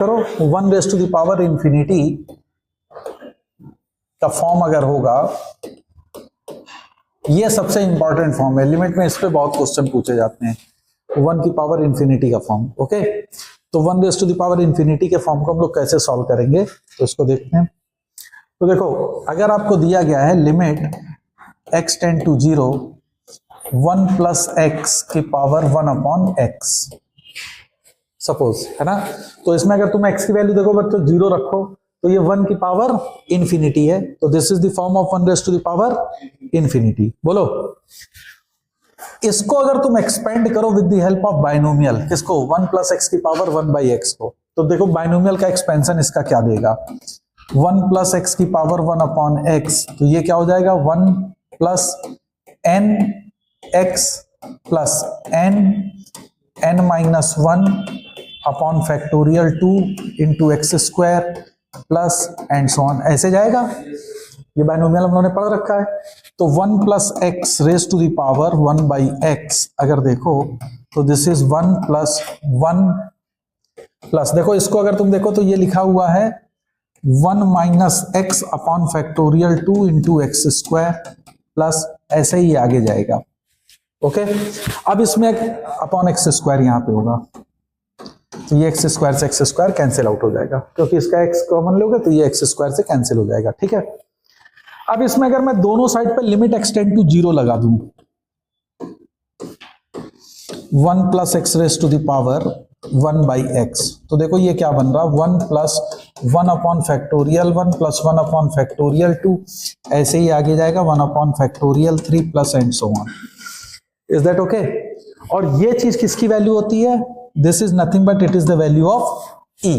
करो 1 raise to the power infinity का form अगर होगा, ये सबसे इंपॉर्टेंट फॉर्म है, लिमिट में इस पे बहुत क्वेश्चन पूछे जाते हैं। 1 की पावर इंफिनिटी का फॉर्म, ओके। तो 1 raise to the power infinity के फॉर्म को हम लोग कैसे सॉल्व करेंगे, तो इसको देखते हैं। तो देखो, अगर आपको दिया गया है limit x tend to 0 1 plus x की पावर 1 अपॉन एक्स, सपोज, है ना। तो इसमें अगर तुम x की वैल्यू देखो तो 0 रखो, तो ये 1 की पावर इंफिनिटी है। तो this is the form of 1 raise to the power infinity. बोलो, इसको अगर तुम एक्सपेंड करो with the help of binomial, किसको, 1 प्लस एक्स की पावर 1 बाई एक्स को, तो देखो बाइनोमियल का एक्सपेंशन इसका क्या देगा, 1 प्लस एक्स की पावर 1 अपॉन एक्स, तो ये क्या हो जाएगा, 1 plus n x plus n minus 1 upon factorial 2 into x square plus and so on, ऐसे जाएगा। ये बाइनोमियल हम लोगों ने पढ़ रखा है। तो 1 plus x raise to the power 1 by x अगर देखो तो दिस इज 1 प्लस 1 प्लस, देखो इसको अगर तुम देखो तो ये लिखा हुआ है 1 minus x upon factorial 2 into x square plus, ऐसे ही आगे जाएगा, ओके। अब इसमें अपॉन एक्स स्क्वायर यहां पे होगा, तो ये एक्स स्क्वायर से एक्स स्क्वायर कैंसिल आउट हो जाएगा, क्योंकि इसका एक्स कॉमन लोगे तो ये एक्स स्क्वायर से कैंसिल हो जाएगा, ठीक है। अब इसमें अगर मैं दोनों साइड पे लिमिट एक्सटेंड टू 0 लगा दूं, 1 plus x raise to the power 1 by x, तो देखो ये क्या बन रहा, 1 plus 1 upon factorial 1 plus 1 upon factorial 2, ऐसे ही आगे जाएगा 1 upon factorial 3 plus and so on. Is that okay? और ये चीज किसकी वैल्यू होती है, this is nothing but it is the value of e।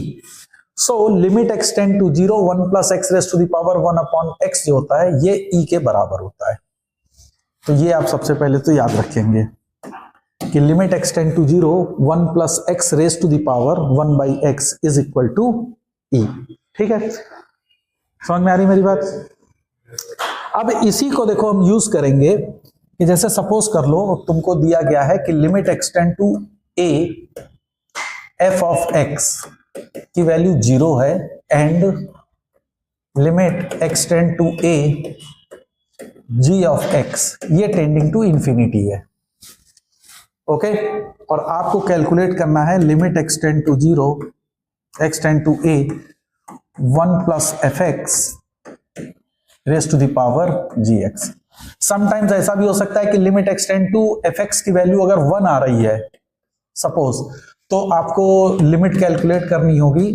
So limit extend to 0 1 plus x raise to the power 1 upon x जो होता है ये e के बराबर होता है। तो ये आप सबसे पहले तो याद रखेंगे कि limit extend to 0 1 plus x raise to the power 1 by x is equal to e, ठीक है। समझ में आ रही मेरी बात? अब इसी को देखो हम यूज करेंगे कि जैसे सपोज कर लो तुमको दिया गया है कि limit extend to a f of x की वैल्यू 0 है and limit extend to a g of x ये टेंडिंग टू इंफिनिटी है, ओके। और आपको कैलकुलेट करना है limit extend to 0 x tend to a 1 plus f x raise to the power gx। Sometimes ऐसा भी हो सकता है कि limit extend to f x की वैल्यू अगर 1 आ रही है सपोज, तो आपको लिमिट कैलकुलेट करनी होगी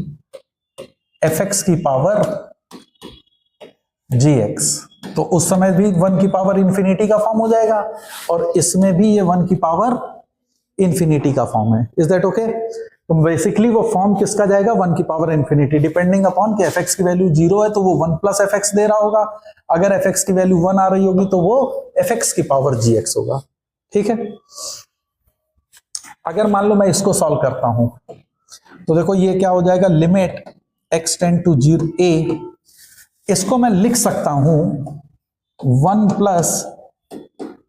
एफ एक्स की पावर gx, तो उस समय भी 1 की पावर इंफिनिटी का फॉर्म हो जाएगा और इसमें भी ये 1 की पावर इंफिनिटी का फॉर्म है। Is that okay? तो बेसिकली वो फॉर्म किसका जाएगा, 1 की पावर इंफिनिटी, डिपेंडिंग अपॉन कि एफ एक्स की वैल्यू 0 है तो वो 1 प्लस एफ एक्स दे रहा होगा, अगर एफ एक्स की वैल्यू 1 आ रही होगी तो वो एफ एक्स की पावर gx होगा, ठीक है। अगर मान लो मैं इसको सॉल्व करता हूं तो देखो ये क्या हो जाएगा, limit x tend to 0 a, इसको मैं लिख सकता हूं 1 प्लस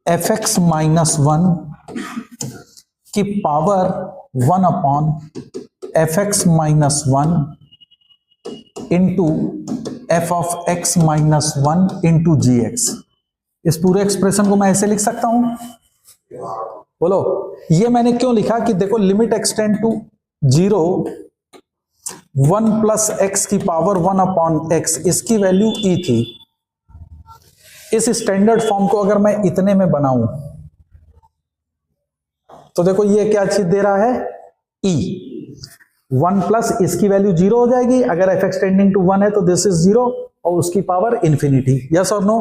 एफ एक्स माइनस 1 की power 1 upon f x minus 1 into f of x minus 1 into g x. इस पूरे एक्सप्रेशन को मैं ऐसे लिख सकता हूं, बोलो। ये मैंने क्यों लिखा कि देखो limit extend to 0 1 plus x की पावर 1 अपॉन एक्स, इसकी वैल्यू e थी। इस स्टैंडर्ड फॉर्म को अगर मैं इतने में बनाऊं तो देखो ये क्या चीज दे रहा है, e। 1 प्लस इसकी वैल्यू 0 हो जाएगी, अगर एफ एक्स टेंडिंग टू 1 है तो दिस इज 0 और उसकी पावर इंफिनिटी, यस और नो।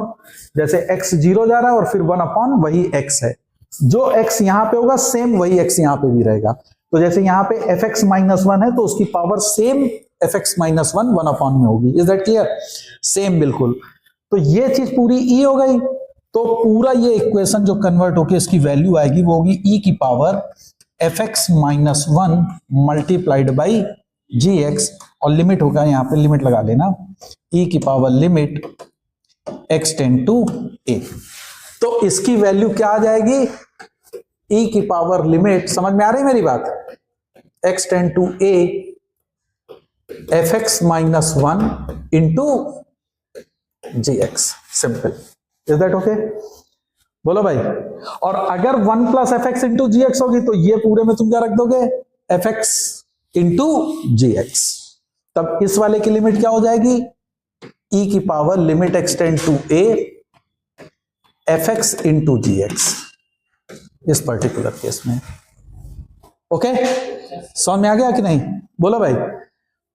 जैसे x 0 जा रहा है और फिर 1 अपॉन वही x है, जो x यहां पे होगा सेम वही x यहां पे भी रहेगा। तो जैसे यहां पे एफ एक्स माइनस 1 है तो उसकी power same F x minus 1 upon में होगी। Is that clear? सेम बिल्कुल। तो ये चीज पूरी e हो गई, तो पूरा ये इक्वेशन जो कन्वर्ट होकर इसकी वैल्यू आएगी वो होगी e की power f x minus 1 multiplied by g x, और लिमिट होगा यहां पे, लिमिट लगा लेना, e की power limit x tend to a। तो इसकी वैल्यू क्या आ जाएगी, e की पावर लिमिट, समझ में आ रही मेरी बात, x tend to a fx minus 1 into gx, simple. Is that okay? बोलो भाई। और अगर 1 plus f x into g x होगी तो ये पूरे में तुम क्या रख दोगे, f x into g x. तब इस वाले की लिमिट क्या हो जाएगी, ई की power limit extend to a f x into g x, इस पर्टिकुलर केस में। ओके, समझ में आ गया कि नहीं? बोलो भाई।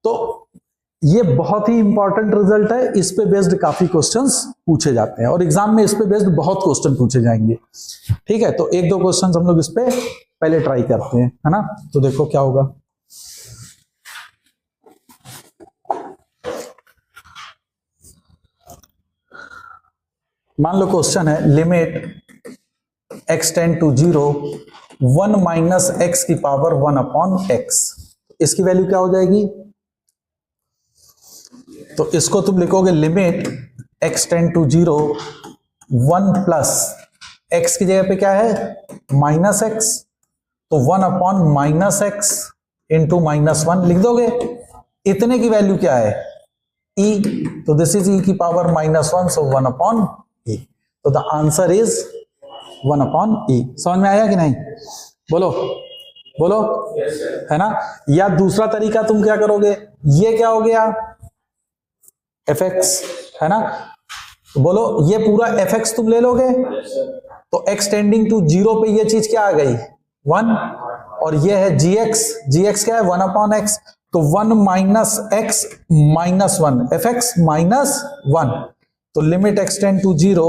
तो ये बहुत ही इंपॉर्टेंट रिजल्ट है, इस पे बेस्ड काफी क्वेश्चंस पूछे जाते हैं और एग्जाम में इस पे बेस्ड बहुत क्वेश्चन पूछे जाएंगे। ठीक है, तो एक दो क्वेश्चंस हम लोग इस पे पहले ट्राई करते हैं, है ना? तो देखो क्या होगा। मान लो क्वेश्चन है limit x tend to 0 1 minus x की पावर 1 अपॉन एक्स। इसकी वैल्यू क्या हो जाएगी? तो इसको तुम लिखोगे limit x tend to 0 1 plus x की जगह पे क्या है, माइनस एक्स, तो 1 upon minus x into minus 1 लिख दोगे। इतने की वैल्यू क्या है, e, तो दिस इज e की पावर माइनस 1, सो 1 अपॉन e। तो the answer is 1 upon e। समझ में आया कि नहीं? बोलो बोलो, है ना? या दूसरा तरीका तुम क्या करोगे, ये क्या हो गया, एफ एक्स, है ना? तो बोलो ये पूरा एफ एक्स तुम ले लोगे, तो एक्स टेंडिंग टू 0 पे ये चीज क्या आ गई, 1, और ये है जी एक्स, जी एक्स क्या है 1 अपॉन एक्स, तो 1 minus x minus 1, f x minus 1, तो limit x tend to 0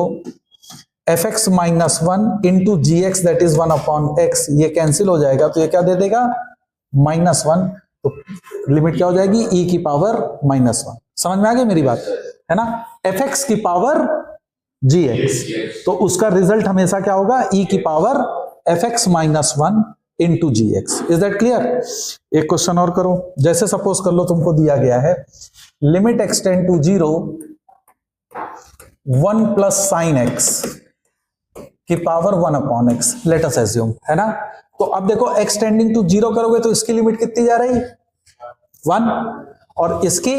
f x minus 1 into g x that is 1 upon x, ये कैंसिल हो जाएगा, तो ये क्या दे देगा, माइनस 1, तो लिमिट क्या हो जाएगी, e की पावर माइनस 1। समझ में आ गई मेरी बात, है ना? एफ एक्स की पावर जी एक्स, तो उसका रिजल्ट हमेशा क्या होगा, e की power f x minus 1 into g x. Is that clear? एक क्वेश्चन और करो, जैसे सपोज कर लो तुमको दिया गया है limit x tend to 0 1 plus sine x की power 1 upon x, let us assume, है ना? तो अब देखो एक्स टेंडिंग टू 0 करोगे तो इसकी लिमिट कितनी जा रही, 1, और इसकी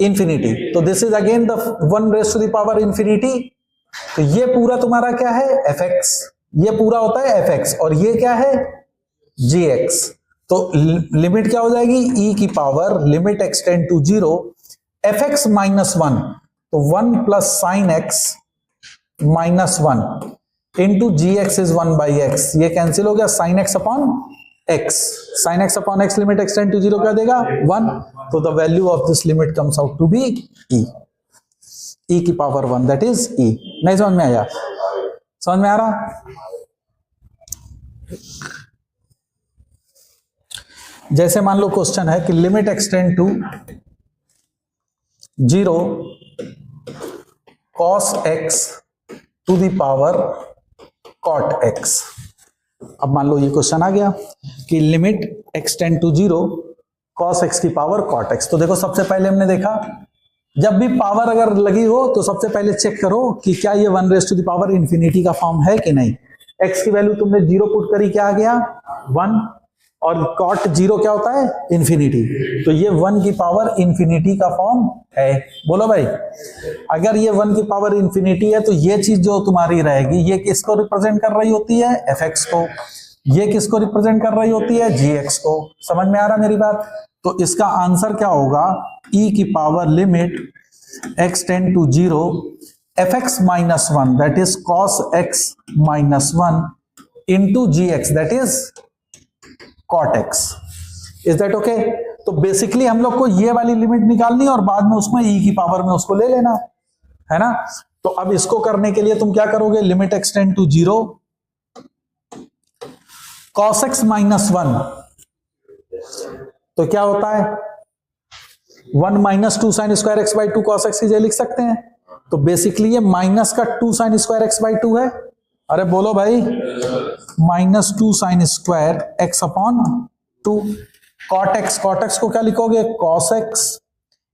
इंफिनिटी, तो this is again the 1 raise to the power infinity. तो ये पूरा तुम्हारा क्या है, एफ एक्स, ये पूरा होता है एफ एक्स, और ये क्या है, जी एक्स। तो लिमिट क्या हो जाएगी, ई की power limit x tend to 0 f x minus 1, तो 1 plus sine x minus 1 into g x is 1 by x, ये कैंसिल हो गया, sine x upon x, sine x upon x limit x tend to 0 क्या देगा, 1, तो the value of this limit comes out to be e, e की power 1 that is e। नहीं समझ में आया? समझ में आ रहा? जैसे मान लो क्वेश्चन है कि limit x tend to 0 cos x to the power cot x। अब मान लो ये क्वेश्चन आ गया कि limit x tend to 0 cos x की पावर cot x। तो देखो सबसे पहले हमने देखा जब भी पावर अगर लगी हो तो सबसे पहले चेक करो कि क्या ये 1 raise to the power infinity का फॉर्म है कि नहीं। x की वैल्यू तुमने 0 पुट करी, क्या आ गया 1, और cot 0 क्या होता है, इंफिनिटी, तो ये 1 की पावर इंफिनिटी का फॉर्म है। बोलो भाई, अगर ये 1 की पावर इंफिनिटी है तो ये चीज जो तुम्हारी रहेगी ये किसको रिप्रेजेंट कर रही होती है, एफ एक्स को, ये किसको रिप्रेजेंट कर रही होती है, जी एक्स को। समझ में आ रहा मेरी बात? तो इसका आंसर क्या होगा, e की power limit x tend to 0 f x minus 1 that is cos x minus 1 into g x that is cot x। Is that okay? तो बेसिकली हम लोग को ये वाली लिमिट निकालनी और बाद में उसमें e की पावर में उसको ले लेना, है ना? तो अब इसको करने के लिए तुम क्या करोगे, limit x tend to 0 cos x minus 1, तो क्या होता है 1 minus 2 sine square x by 2 cos x की जगह लिख सकते हैं। तो बेसिकली ये माइनस का 2 साइन स्क्वायर एक्स बाई 2 है। अरे बोलो भाई, minus 2 sine square x upon 2 cot x को क्या लिखोगे, cos x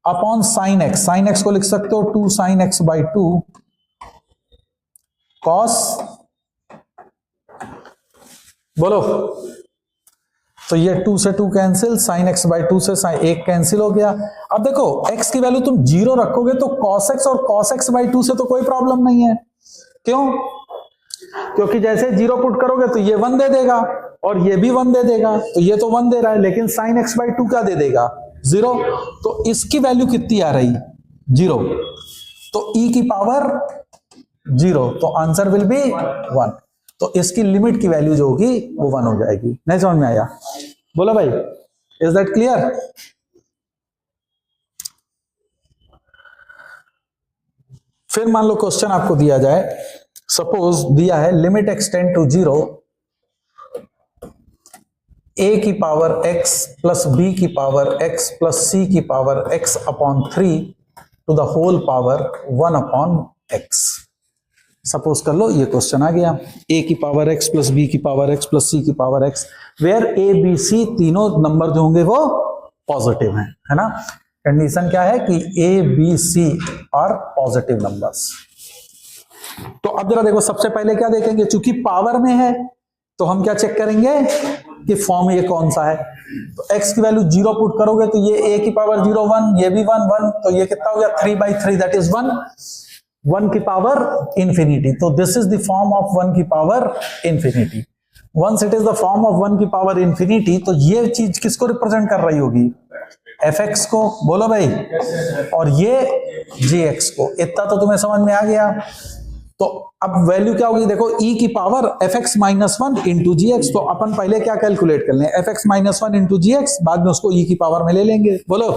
upon sine x को लिख सकते हो 2 साइन एक्स बाई 2 कॉस, बोलो। तो ये 2 से 2 कैंसिल, साइन एक्स बाई 2 से साइन 1 कैंसिल हो गया। अब देखो x की वैल्यू तुम 0 रखोगे तो cos x और cos x बाई 2 से तो कोई प्रॉब्लम नहीं है। क्यों? क्योंकि जैसे 0 पुट करोगे तो ये 1 दे देगा और ये भी 1 दे देगा, तो ये तो 1 दे रहा है, लेकिन साइन x बाई 2 क्या दे देगा? 0। तो इसकी वैल्यू कितनी आ रही? 0। तो e की पावर 0, तो आंसर विल बी 1। तो इसकी लिमिट की वैल्यू जो होगी वो 1 हो जाएगी। नहीं समझ में आया? बोलो भाई, इज दैट क्लियर? फिर मान लो क्वेश्चन आपको दिया जाए, सपोज दिया है लिमिट एक्सटेंड टू 0 a की पावर x प्लस b की पावर x प्लस c की power x upon 3 to the whole power 1 upon x। Suppose कर लो ये क्वेश्चन आ गया, a की पावर x प्लस b की पावर x प्लस c की power x, where a b c तीनों नंबर जो होंगे वो पॉजिटिव हैं, है ना। कंडीशन क्या है कि a b c are positive numbers. तो अब जरा देखो, सबसे पहले क्या देखेंगे, चूंकि पावर में है तो हम क्या चेक करेंगे कि फॉर्म ये कौन सा है। तो x की वैल्यू 0 पुट करोगे तो ये a की पावर 0 1, ये भी 1 1, तो ये कितना हो गया 3/3, दैट इज 1 की पावर इंफिनिटी। तो this is the form of 1 की power infinity. Once it is the form of 1 की पावर इंफिनिटी, तो ये चीज किसको रिप्रेजेंट कर रही होगी? fx को। बोलो भाई। और ये gx को। इतना तो तुम्हें समझ में आ गया। तो अब वैल्यू क्या होगी, देखो e की power fx minus 1 into g x. तो अपन पहले क्या कैलकुलेट कर लें, fx minus 1 into g x, बाद में उसको e की पावर में ले लेंगे। बोलो,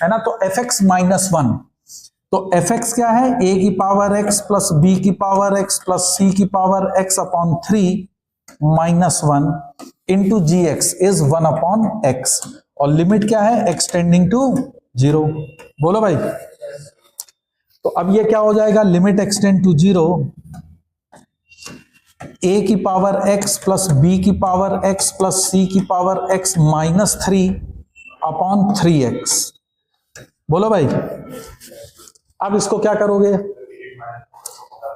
है ना। तो fx माइनस 1, तो fx क्या है, a की पावर x प्लस b की पावर x प्लस c की power x upon 3 minus 1 into g x is 1 upon x, और लिमिट क्या है, एक्सटेंडिंग टू 0। बोलो भाई। तो अब ये क्या हो जाएगा, लिमिट एक्सटेंड टू 0, a की पावर x प्लस b की पावर x प्लस c की power x minus 3 upon 3x। बोलो भाई। अब इसको क्या करोगे,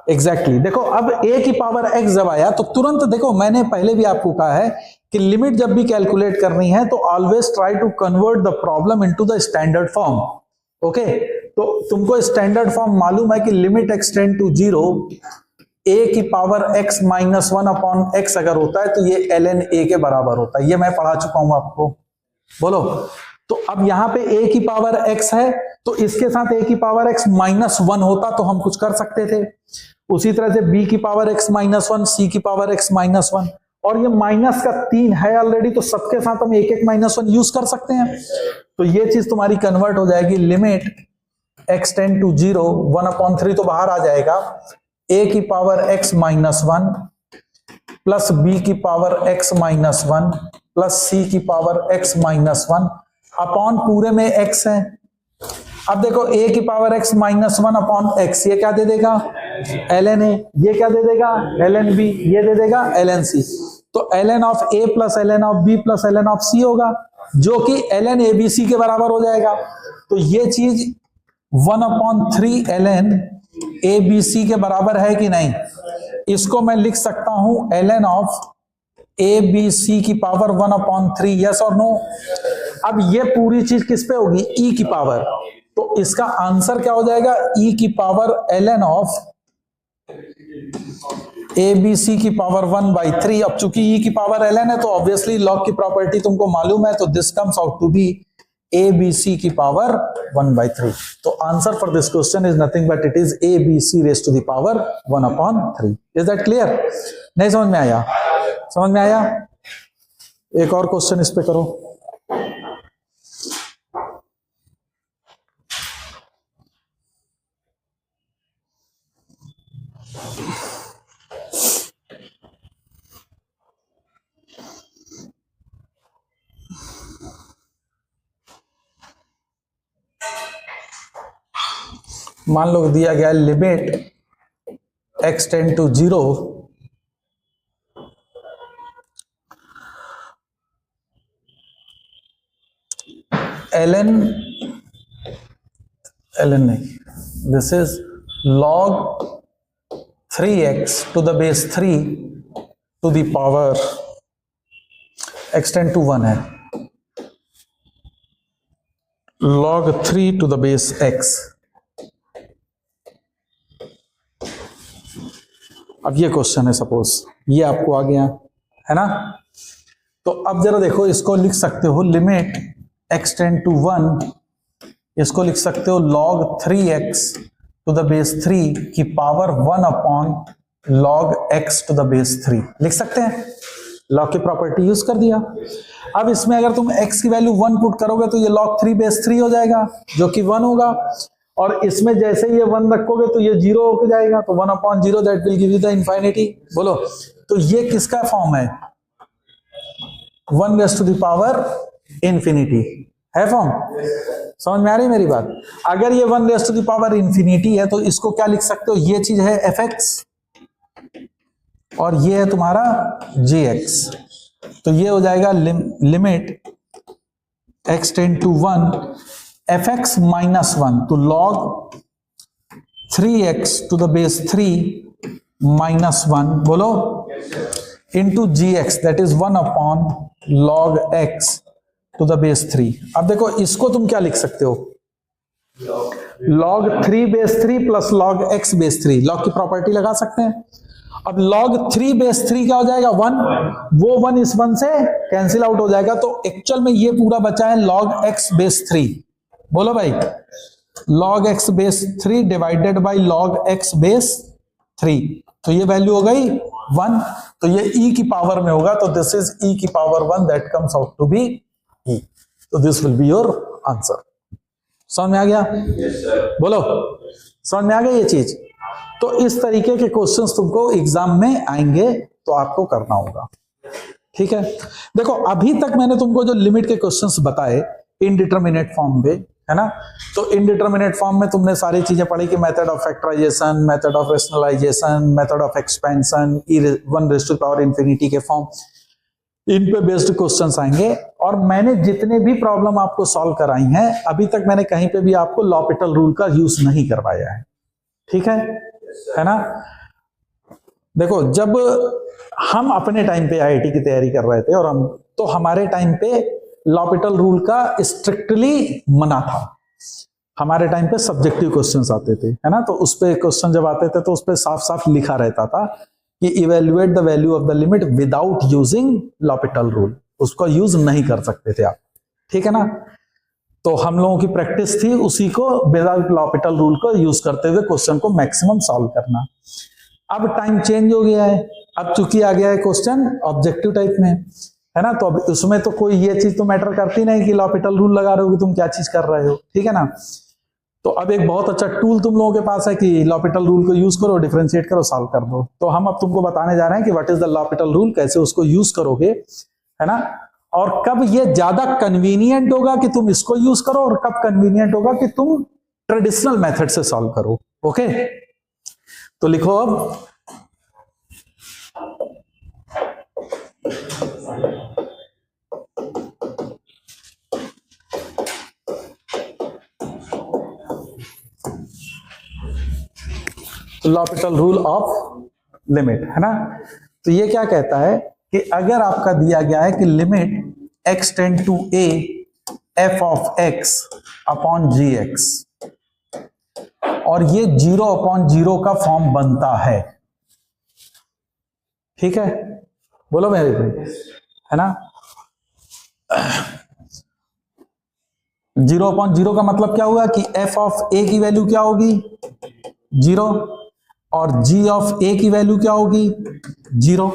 एग्जैक्टली देखो, अब a की पावर x जब आया तो तुरंत देखो, मैंने पहले भी आपको कहा है कि लिमिट जब भी कैलकुलेट करनी है तो always try to convert the problem into the standard form. Okay, तो तुमको स्टैंडर्ड फॉर्म मालूम है कि लिमिट एक्सटेंड टू 0 a की power x minus 1 upon x अगर होता है तो ये ln a के बराबर होता है। ये मैं पढ़ा चुका हूं आपको। बोलो। तो अब यहां पे a की पावर x है, तो इसके साथ a की पावर x माइनस 1 होता तो हम कुछ कर सकते थे। उसी तरह से b की पावर x माइनस 1, c की पावर x माइनस 1, और ये माइनस का 3 है ऑलरेडी, तो सबके साथ हम एक एक माइनस 1 यूज कर सकते हैं। तो ये चीज तुम्हारी कन्वर्ट हो जाएगी, लिमिट एक्सटेंड टू 0 1 अपॉन 3 तो बाहर आ जाएगा, a की power x minus 1 plus b की power x minus 1 plus c की पावर x माइनस 1 अपॉन पूरे में x है। अब देखो a की power x minus 1 upon x, ये क्या दे देगा, ln a, ये क्या दे देगा, ln b, ये दे देगा ln c। तो ln of a plus ln of b plus ln of c होगा, जो कि ln abc के बराबर हो जाएगा। तो ये चीज 1 अपॉन 3 ln abc के बराबर है कि नहीं। इसको मैं लिख सकता हूं ln ऑफ abc की पावर 1 अपॉन 3, यस और नो। अब ये पूरी चीज किस पे होगी, e की पावर। तो इसका आंसर क्या हो जाएगा, e की पावर ln ऑफ abc की पावर 1/3। अब चूंकि e की पावर ln है तो ऑब्वियसली लॉग की प्रॉपर्टी तुमको मालूम है, तो this comes out to be abc की पावर 1/3। तो answer for this question is nothing but it is abc raise to the power 1/3। Is that clear? नहीं समझ में आया? समझ में आया? एक और क्वेश्चन इस पे करो। मान लो दिया गया लिमिट एक्सटेंड टू 0 ln नहीं, this is log 3x to the base 3 to the power x tend to 1 है, log 3 to the base x। अब ये क्वेश्चन है, सपोज ये आपको आ गया है ना, तो अब जरा देखो, इसको लिख सकते हो लिमिट x टेंड टू 1, इसको लिख सकते हो log 3x to the base 3 की power 1 upon log x to the base 3 लिख सकते हैं। log की प्रॉपर्टी यूज कर दिया। अब इसमें अगर तुम x की वैल्यू 1 पुट करोगे तो ये log 3 बेस 3 हो जाएगा, जो कि 1 होगा, और इसमें जैसे ये 1 रखोगे तो ये 0 हो जाएगा, तो 1 upon 0 that will give you the infinity. बोलो, तो ये किसका फॉर्म है? 1 raise to the power infinity है फॉर्म। समझ में आ रही मेरी बात? अगर ये 1 raise to the power infinity है तो इसको क्या लिख सकते हो? ये चीज है fx और ये है तुम्हारा gx, तो ये हो जाएगा limit x tend to 1 fx minus 1 तो log 3x to the base 3 minus 1, बोलो, into gx that is 1 upon log x to the base 3। अब देखो, इसको तुम क्या लिख सकते हो? log 3 base 3 plus log x base 3, log की प्रॉपर्टी लगा सकते हैं। अब log 3 बेस 3 क्या हो जाएगा? 1, वो 1 इस 1 से कैंसिल आउट हो जाएगा, तो एक्चुअल में ये पूरा बचा है log x बेस 3। बोलो भाई, log x base 3 divided by log x base 3, तो ये वैल्यू हो गई 1, तो ये e की पावर में होगा, तो दिस इज e की power 1 that comes out to be e, तो this will be your answer. समझ में आ गया? Yes, sir. बोलो, समझ में आ गया ये चीज? तो इस तरीके के क्वेश्चंस तुमको एग्जाम में आएंगे, तो आपको करना होगा। ठीक है, देखो अभी तक मैंने तुमको जो लिमिट के क्वेश्चंस बताए इनडिटरमिनेट फॉर्म पे, है ना, तो इनडिटरमिनेट फॉर्म में तुमने सारी चीजें पढ़ी कि method of factorization, method of rationalization, method of expansion, 1 raise to the power infinity के फॉर्म, इन पे बेस्ड क्वेश्चंस आएंगे। और मैंने जितने भी प्रॉब्लम आपको सॉल्व कराई हैं, अभी तक मैंने कहीं पे भी आपको लॉपिटल रूल का यूज नहीं करवाया है। ठीक है ना? देखो, जब हम अपने टाइम पे आईआईटी की तैयारी कर रहे थे और तो हमारे टाइम पे लॉपिटल रूल का स्ट्रिक्टली मना था। हमारे टाइम पे सब्जेक्टिव क्वेश्चंस आते थे, है ना, तो उस पे क्वेश्चन जब आते थे तो उस पे साफ साफ लिखा रहता था कि evaluate the value of the limit without using L'Hôpital rule, उसको यूज नहीं कर सकते थे आप। ठीक है ना? तो हम लोगों की प्रैक्टिस थी उसी को विदाउट लॉपिटल रूल को यूज करते हुए क्वेश्चन को मैक्सिमम सॉल्व करना। अब टाइम चेंज हो गया है, अब चूंकि आ गया है क्वेश्चन ऑब्जेक्टिव टाइप में, है ना, तो अब उसमें तो कोई ये चीज तो मैटर करती नहीं कि लॉपिटल रूल लगा रहे हो कि तुम क्या चीज कर रहे हो। ठीक है ना? तो अब एक बहुत अच्छा टूल तुम लोगों के पास है कि लॉपिटल रूल को यूज करो, डिफरेंशिएट करो, सॉल्व कर दो। तो हम अब तुमको बताने जा रहे हैं कि what is the L'Hopital rule, कैसे उसको यूज करोगे, है ना, और कब ये ज्यादा कन्वीनियंट होगा कि तुम इसको यूज करो और कब कन्वीनियंट होगा कि तुम ट्रेडिशनल मेथड से सॉल्व करो। ओके, तो लिखो अब लॉपिटल रूल ऑफ लिमिट, है ना। तो ये क्या कहता है कि अगर आपका दिया गया है कि limit x tend to a f of x upon g x, और ये 0 अपॉन 0 का फॉर्म बनता है। ठीक है, बोलो मेरे भाई, है ना। 0 अपॉन 0 का मतलब क्या हुआ कि f ऑफ a की वैल्यू क्या होगी? 0, और g ऑफ a की वैल्यू क्या होगी? 0।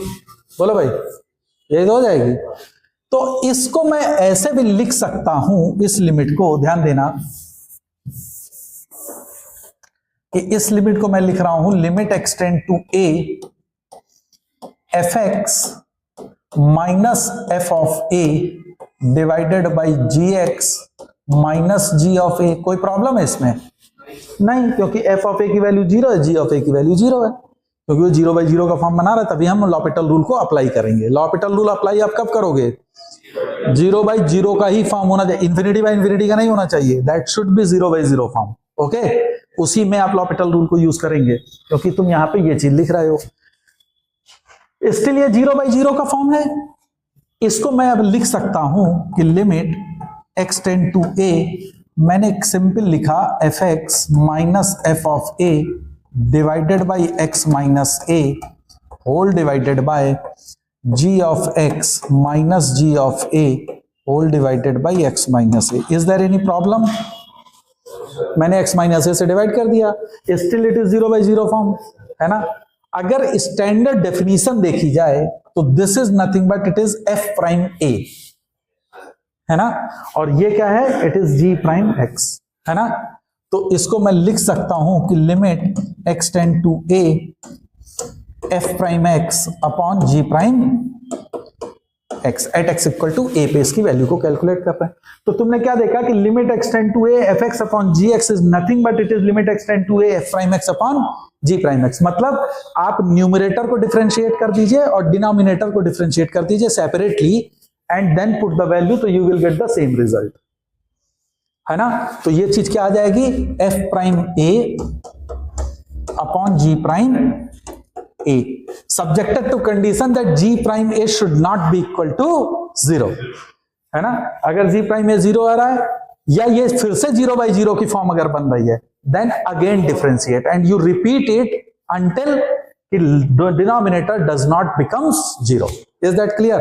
बोलो भाई, ये तो हो जाएगी। तो इसको मैं ऐसे भी लिख सकता हूं, इस लिमिट को ध्यान देना कि इस लिमिट को मैं लिख रहा हूं limit x tend to a f x minus f of a divided by g x minus g of a। कोई प्रॉब्लम है इसमें? नहीं, क्योंकि f ऑफ a की वैल्यू 0 है, g ऑफ a की वैल्यू 0 है, क्योंकि वो 0/0 का फॉर्म बना रहा है, तभी हम लॉपिटल रूल को अप्लाई करेंगे। लॉपिटल रूल अप्लाई आप कब करोगे? 0/0 का ही फॉर्म होना चाहिए, इंफिनिटी बाय इंफिनिटी का नहीं होना चाहिए, that should be 0/0 form. Okay, उसी में आप लॉपिटल रूल को यूज करेंगे, क्योंकि तुम यहां पे ये चीज लिख रहे हो। स्टिल ये 0/0 का फॉर्म है, इसको मैं अब लिख सकता हूं कि limit x tend to a, मैंने एक सिंपल लिखा f x minus f of a divided by x minus a whole divided by g of x minus g of a whole divided by x minus a. Is there any problem? मैंने x minus a से divide कर दिया, still it is 0/0 form, है ना। अगर standard definition देखी जाए तो this is nothing but it is f prime a, है ना, और ये क्या है, it is g prime x, है ना। तो इसको मैं लिख सकता हूं कि limit x tend to a f prime x upon g prime x एट x इक्वल टू a पे इसकी वैल्यू को कैलकुलेट कर रहे हैं। तो तुमने क्या देखा कि limit x tend to a f x upon g x is nothing but it is limit x tend to a f prime x upon g prime x। मतलब आप न्यूमरेटर को डिफरेंशिएट कर दीजिए और डिनोमिनेटर को डिफरेंशिएट कर दीजिए separately and then put the value, तो you will get the same result, है ना। तो ये चीज क्या आ जाएगी, f prime a upon g prime a subjected to condition that g prime a should not be equal to 0, है ना। अगर g prime a 0 आ रहा है या ये फिर से 0/0 की फॉर्म अगर बन रही है, then again differentiate and you repeat it until the denominator does not becomes 0. Is that clear?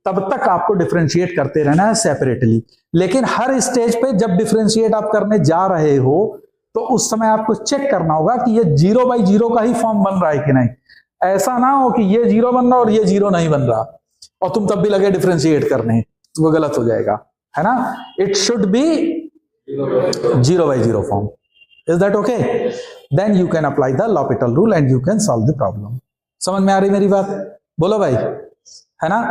तब तक आपको डिफरेंशिएट करते रहना है सेपरेटली, लेकिन हर स्टेज पे जब डिफरेंशिएट आप करने जा रहे हो तो उस समय आपको चेक करना होगा कि ये 0/0 का ही फॉर्म बन रहा है कि नहीं। ऐसा ना हो कि ये 0 बन रहा और ये 0 नहीं बन रहा और तुम तब भी लगे डिफरेंशिएट करने, तो वो गलत हो जाएगा, है ना। It should be 0/0 form. Is that okay? Then you can apply the L'Hopital rule and you can solve the problem. समझ में आ रही मेरी बात? बोलो भाई, है ना।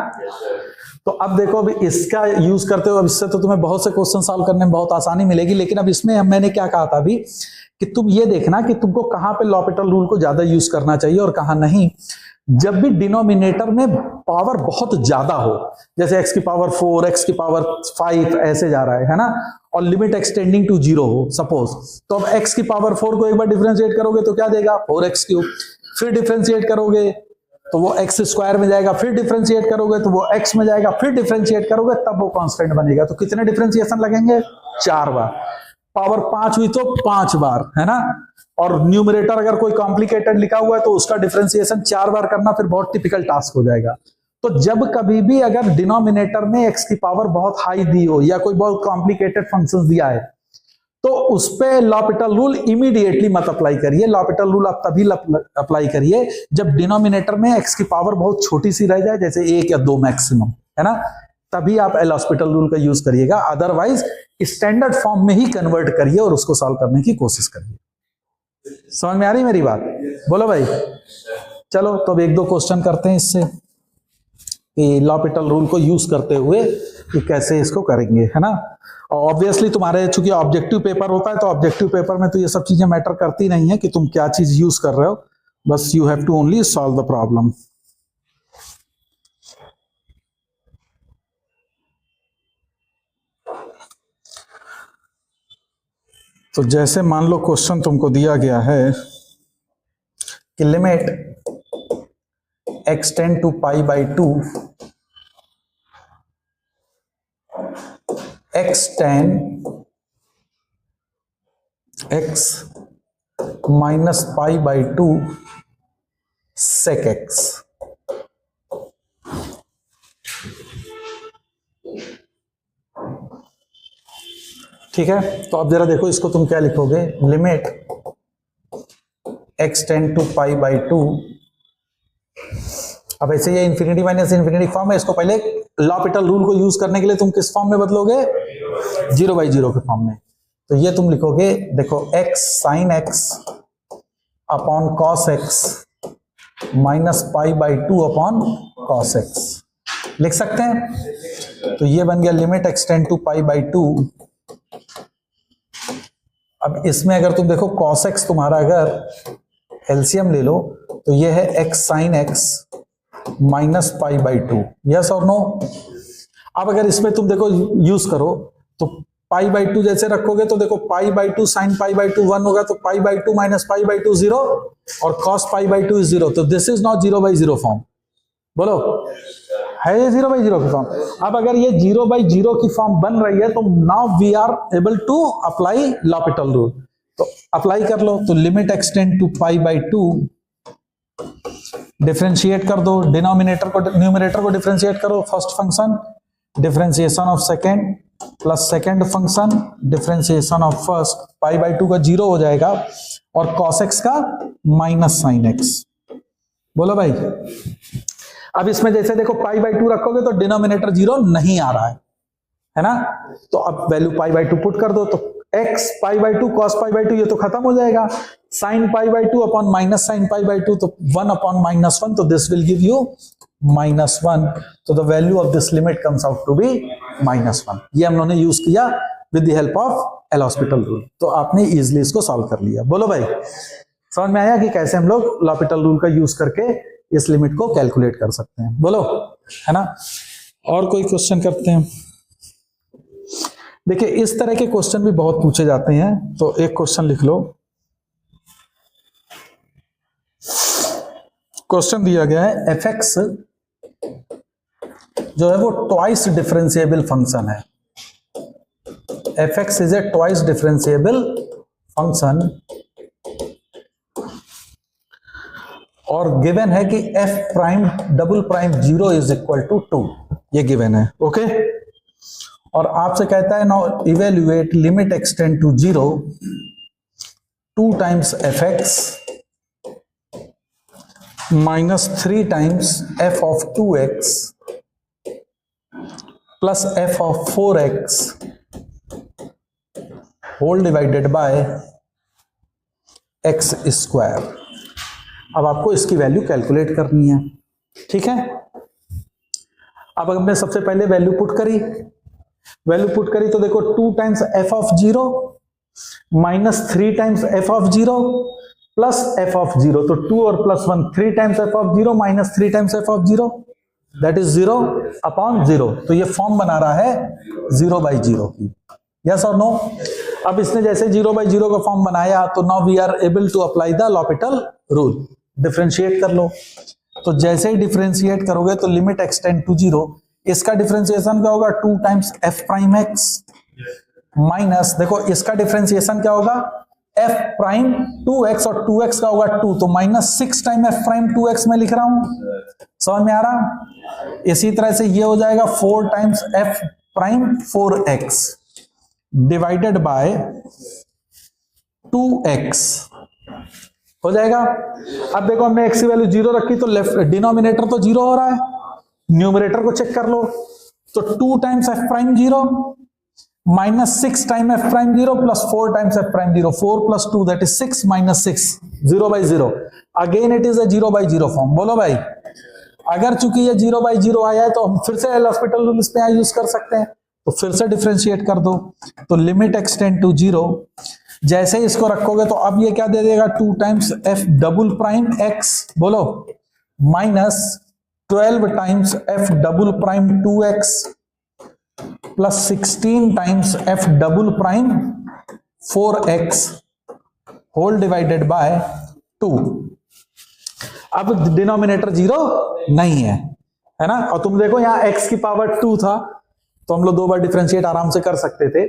तो अब देखो, अभी इसका यूज करते हो, अब इससे तो तुम्हें बहुत से क्वेश्चन सॉल्व करने में बहुत आसानी मिलेगी, लेकिन अब इसमें मैंने क्या कहा था अभी कि तुम ये देखना कि तुमको कहां पे लॉपिटल रूल को ज्यादा यूज करना चाहिए और कहां नहीं। जब भी डिनोमिनेटर में पावर बहुत ज्यादा हो, जैसे x की पावर 4, x की पावर 5 ऐसे जा रहा है ना, और लिमिट एक्सटेंडिंग टू 0 हो सपोज, तो अब x की पावर 4 को एक बार डिफरेंशिएट करोगे तो क्या देगा, 4x3, फिर डिफरेंशिएट करोगे तो वो x स्क्वायर में जाएगा, फिर डिफरेंशिएट करोगे तो वो x में जाएगा, फिर डिफरेंशिएट करोगे तब वो कांस्टेंट बनेगा। तो कितने डिफरेंशिएशन लगेंगे, 4 बार। पावर 5 हुई तो 5 बार, है ना। और न्यूमरेटर अगर कोई कॉम्प्लिकेटेड लिखा हुआ है तो उसका डिफरेंशिएशन 4 बार करना फिर बहुत टिपिकल टास्क हो जाएगा। तो जब कभी भी अगर डिनोमिनेटर में x की पावर बहुत हाई दी हो या कोई बहुत कॉम्प्लिकेटेड फंक्शन दिया है तो उस पे लॉपिटल रूल इमीडिएटली मत अप्लाई करिए। लॉपिटल रूल आप तभी अप्लाई करिए जब डिनोमिनेटर में x की पावर बहुत छोटी सी रह जाए, जैसे 1 या 2 मैक्सिमम, है ना, तभी आप एल हॉस्पिटल रूल का यूज करिएगा। अदरवाइज स्टैंडर्ड फॉर्म में ही कन्वर्ट करिए और उसको सॉल्व करने की कोशिश करिए। समझ में आ रही मेरी बात? बोलो भाई। चलो तो अब 1-2 क्वेश्चन करते हैं इससे कि लॉपिटल रूल को यूज करते हुए कि कैसे इसको करेंगे, है ना। और ऑब्वियसली तुम्हारे चूंकि ऑब्जेक्टिव पेपर होता है तो ऑब्जेक्टिव पेपर में तो ये सब चीजें मैटर करती नहीं है कि तुम क्या चीज यूज कर रहे हो, बस you have to only solve the problem. तो जैसे मान लो क्वेश्चन तुमको दिया गया है कि limit x tend to π/2 x tan x minus π/2 sec x। ठीक है, तो अब जरा देखो इसको तुम क्या लिखोगे, लिमिट x टेंड टू π/2। अब ऐसे ये इंफिनिटी माइनस इंफिनिटी फॉर्म है, इसको पहले लॉपिटल रूल को यूज करने के लिए तुम किस फॉर्म में बदलोगे, 0/0 के फॉर्म में। तो ये तुम लिखोगे, देखो x sin x upon cos x minus π/2 upon cos x लिख सकते हैं। तो ये बन गया लिमिट x टेंड टू π/2। अब इसमें अगर तुम देखो cos x तुम्हारा अगर एलसीएम ले लो तो ये है x sin x minus π/2, yes और नो। अब अगर इसमें तुम देखो यूज करो तो π/2 जैसे रखोगे तो देखो π/2 sin π/2 1 होगा, तो π/2 माइनस π/2 0 और cos π/2 is 0, तो दिस इज नॉट 0/0 फॉर्म, बोलो, है ये 0/0 की फॉर्म। अब अगर ये 0/0 की फॉर्म बन रही है तो now we are able to apply l'Hopital rule. तो अप्लाई कर लो। तो लिमिट एक्सटेंड टू π/2, डिफरेंशिएट कर दो, डिनोमिनेटर को न्यूमरेटर को डिफरेंशिएट करो, first function differentiation of second plus second function differentiation of first, π/2 का 0 हो जाएगा और cos x का -sin x। बोलो भाई, अब इसमें जैसे देखो π/2 रखोगे तो डिनोमिनेटर 0 नहीं आ रहा है ना, तो अब वैल्यू π/2 पुट कर दो तो x π/2 cos π/2 ये तो खत्म हो जाएगा, sin π/2 अपॉन माइनस sin π/2 तो 1 अपॉन -1, तो दिस विल गिव यू -1। तो the value of this limit comes out to be -1। ये हम लोगों ने यूज किया with the help of l'Hopital rule. तो आपने इजिली इसको सॉल्व कर लिया। बोलो भाई, समझ में आया कि कैसे हम लोग l'Hopital रूल का यूज करके इस लिमिट को कैलकुलेट कर सकते हैं। बोलो, है ना। और कोई क्वेश्चन करते हैं। देखिए इस तरह के क्वेश्चन भी बहुत पूछे जाते हैं, तो एक क्वेश्चन लिख लो। क्वेश्चन दिया गया है f(x) जो है वो ट्वाइस डिफरेंशिएबल फंक्शन है। f(x) is a twice differentiable function और गिवन है कि f'(0) इज इक्वल टू 2, ये गिवन है। ओके, और आपसे कहता है now evaluate limit extend to 0 2 times f(x) -3 times f of 2x plus f of 4x whole divided by x square. अब आपको इसकी वैल्यू कैलकुलेट करनी है, ठीक है। अब हमने सबसे पहले वैल्यू पुट करी तो देखो 2 times f of 0 -3 times f of 0 plus f of 0, तो 2 और plus 1 3 times f of 0 -3 times f of 0 that is 0 upon 0। तो ये फॉर्म बना रहा है 0/0 की, यस और नो। अब इसने जैसे 0/0 का फॉर्म बनाया तो now we are able to apply the l'Hopital rule. Differentiate कर लो, तो जैसे ही डिफरेंशिएट करोगे तो लिमिट एक्सटेंड टू 0, इसका डिफरेंशिएशन क्या होगा 2 टाइम्स f'(x) माइनस, देखो इसका डिफरेंशिएशन क्या होगा f'(2x) और 2x का होगा 2, तो -6 टाइम f'(2x) में लिख रहा हूं, समझ में आ रहा। इसी तरह से ये हो जाएगा 4 times f'(4x) divided by 2x हो जाएगा। अब देखो हमने x की वैल्यू 0 रखी तो लेफ्ट डिनोमिनेटर तो 0 हो रहा है, न्यूमरेटर को चेक कर लो तो 2 times f'(0) -6 time f'(0) plus 4 times f'(0), 4 plus 2 that is 6 -6 0/0। Again it is a 0/0 form. बोलो भाई, अगर चूंकि ये 0/0 आया है तो हम फिर से l'Hopital रूल इस पे यूज कर सकते हैं, तो फिर से डिफरेंशिएट कर दो। तो लिमिट एक्सटेंड टू 0, जैसे ही इसको रखोगे तो अब ये क्या दे देगा 2 टाइम्स f'(x) बोलो -12 times f'(2x) plus 16 times f'(4x) whole divided by 2। अब डिनोमिनेटर 0 नहीं है ना, और तुम देखो यहां x की पावर 2 था तो हम लोग 2 बार डिफरेंशिएट आराम से कर सकते थे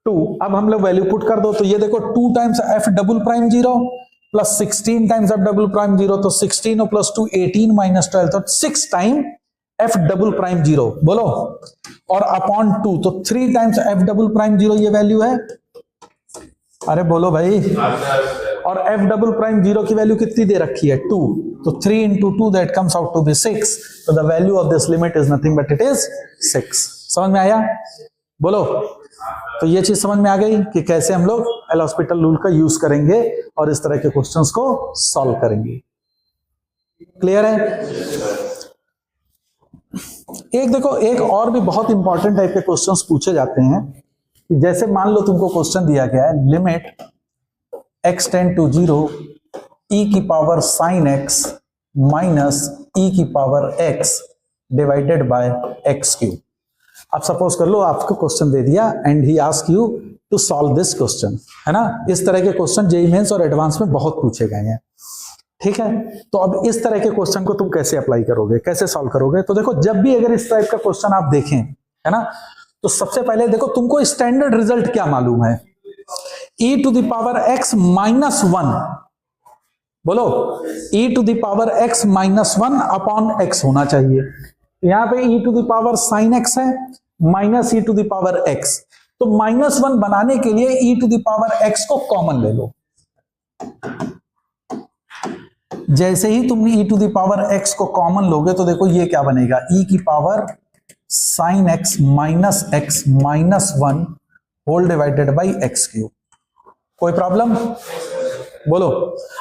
2। अब हम लोग वैल्यू पुट कर दो तो ये देखो 2 times f'(0) plus 16 times f'(0), तो 16 और प्लस 2 18 -12, तो 6 टाइम f'(0) बोलो, और अपॉन 2 तो 3 टाइम्स f'(0) ये वैल्यू है। अरे बोलो भाई, और f'(0) की वैल्यू कितनी दे रखी है 2, तो 3 into 2 that comes out to be 6, तो the value of this limit is nothing but it is 6। समझ में आया? बोलो, तो ये चीज समझ में आ गई कि कैसे हम लोग l'Hopital रूल का यूज करेंगे और इस तरह के क्वेश्चंस को सॉल्व करेंगे। क्लियर है? एक देखो, एक और भी बहुत इंपॉर्टेंट टाइप के क्वेश्चंस पूछे जाते हैं, जैसे मान लो तुमको क्वेश्चन दिया गया है limit x tend to 0 e की power sin x minus e की power x divided by x³। अब सपोज कर लो आपको क्वेश्चन दे दिया and he ask you to solve this question, है ना। इस तरह के क्वेश्चन जेईई मेंस और एडवांस में बहुत पूछे गए हैं। ठीक है, तो अब इस तरह के क्वेश्चन को तुम कैसे अप्लाई करोगे, कैसे सॉल्व करोगे? तो देखो, जब भी अगर इस टाइप का क्वेश्चन आप देखें, है ना, तो सबसे पहले देखो तुमको स्टैंडर्ड रिजल्ट क्या मालूम है, e to the power x minus 1, बोलो e to the power x minus 1 upon x होना चाहिए। यहां पे e to the power sine x है minus e to the power x, तो माइनस 1 बनाने के लिए e to the power x को कॉमन ले लो। जैसे ही तुमने e to the power x को कॉमन लोगे तो देखो ये क्या बनेगा, e की power sine x minus 1 whole divided by x cube. कोई प्रॉब्लम? बोलो।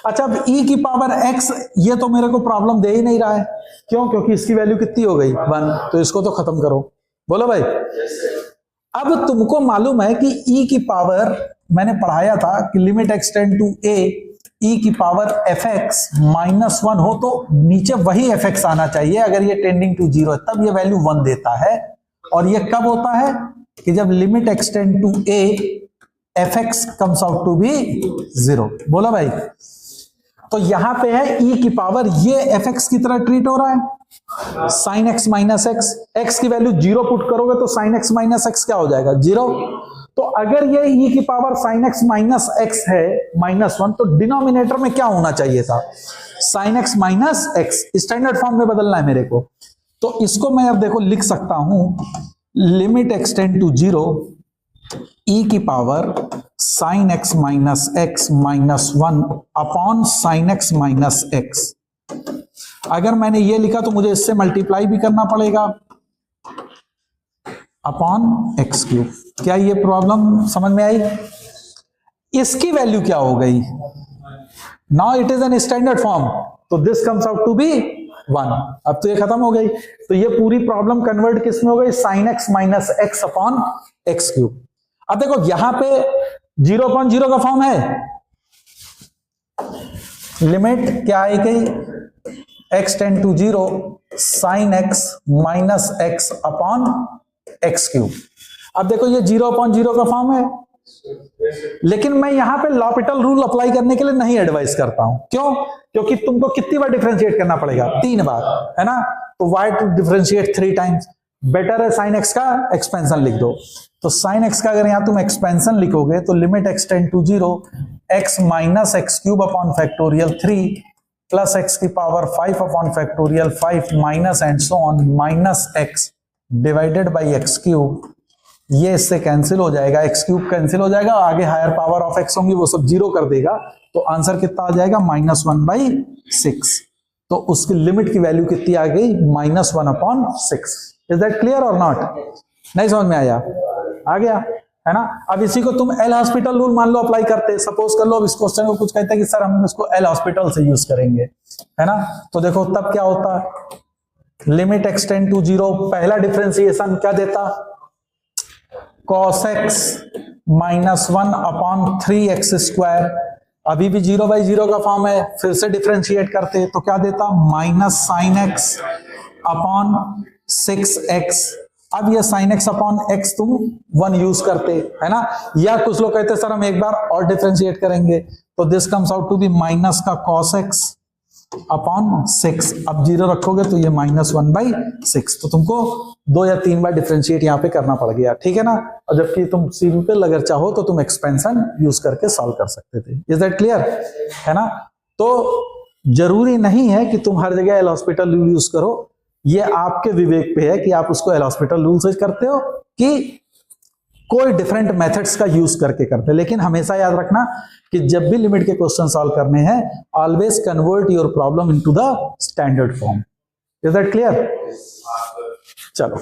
अच्छा, अब e की पावर x ये तो मेरे को प्रॉब्लम दे ही नहीं रहा है, क्यों? क्योंकि इसकी वैल्यू कितनी हो गई 1, तो इसको तो खत्म करो। बोलो भाई। अब तुमको मालूम है कि e की पावर, मैंने पढ़ाया था कि limit extend to a, e की पावर fx माइनस 1 हो तो नीचे वही fx आना चाहिए, अगर ये टेंडिंग टू 0 है तब ये वैल्यू 1 देता है। और ये कब होता है कि जब limit extend to a fx comes out to be 0। बोलो भाई। तो यहां पे है e की पावर, ये fx की तरह ट्रीट हो रहा है, sine x minus x, x की वैल्यू 0 पुट करोगे तो साइन x माइनस x क्या हो जाएगा 0। तो अगर ये e की power sine x minus x है माइनस 1, तो डिनोमिनेटर में क्या होना चाहिए था, sine x minus x। Standard form में बदलना है मेरे को, तो इसको मैं अब देखो लिख सकता हूं, लिमिट एक्सटेंड टू 0 e की power sine x minus 1 upon sine x minus x। अगर मैंने ये लिखा तो मुझे इससे मल्टीप्लाई भी करना पड़ेगा अपॉन x क्यूब। क्या ये प्रॉब्लम समझ में आई? इसकी वैल्यू क्या हो गई, now it is an standard form, तो this comes out to be 1। अब तो ये खत्म हो गई, तो ये पूरी प्रॉब्लम कन्वर्ट किस में हो गई, sine x minus x upon x cube. अब देखो यहां पे 0.0 का फॉर्म है, लिमिट क्या आई गई, x tend to 0 sine x minus x upon x cube. अब देखो ये 0.0 का फॉर्म है, लेकिन मैं यहां पे लॉपिटल रूल अप्लाई करने के लिए नहीं एडवाइस करता हूं। क्यों? क्योंकि तुमको कितनी बार डिफरेंशिएट करना पड़ेगा, 3 बार, है ना, तो why to differentiate 3 times, better है साइन x का एक्सपेंशन लिख दो। तो साइन x का अगर यहां तुम एक्सपेंशन लिखोगे तो limit x tend to 0 x minus x cube upon factorial 3 plus x की power 5 upon factorial 5 minus and so on minus x divided by x cube. ये इससे कैंसिल हो जाएगा, x क्यूब कैंसिल हो जाएगा, आगे हायर पावर ऑफ x होंगी वो सब 0 कर देगा, तो आंसर कितना आ जाएगा -1/6। तो उसकी लिमिट की वैल्यू कितनी आ गई, -1/6। इज दैट क्लियर और नॉट? नहीं समझ में आया? आ गया, है ना। अब इसी को तुम एल हॉस्पिटल रूल मान लो अप्लाई करते, सपोज कर लो इस क्वेश्चन को कुछ कहते हैं कि सर हम इसको एल हॉस्पिटल से यूज करेंगे, है ना, तो देखो तब क्या होता, लिमिट एक्सटेंड टू 0, पहला डिफरेंशिएशन क्या देता, cos x minus 1 upon 3x square. अभी भी 0/0 का फॉर्म है, फिर से डिफरेंशिएट करते तो क्या देता, minus sign x upon 6x। अब ये साइन x अपॉन x तुम 1 यूज करते, है ना, या कुछ लोग कहते सर हम एक बार और डिफरेंशिएट करेंगे, तो this comes out to be minus का cos x अपॉन 6। अब 0 रखोगे तो ये -1/6, तो तुमको 2 या 3 बार डिफरेंशिएट यहाँ पे करना पड़ गया, ठीक है ना। और जबकि तुम सिंपल अगर चाहो तो तुम एक्सपेंशन यूज करके सॉल्व कर सकते थे। इज दैट क्लियर, है ना। तो जरूरी नहीं है कि तुम हर जगह एल हॉस्पिटल रूल यूज करो, ये आपके विवेक पे है कि आप उसको एल हॉस्पिटल रूल से करते हो कि कोई डिफरेंट मेथड्स का यूज करके करते हैं। लेकिन हमेशा याद रखना कि जब भी लिमिट के क्वेश्चन सॉल्व करने हैं, always convert your problem into the standard form. Is that clear? चलो।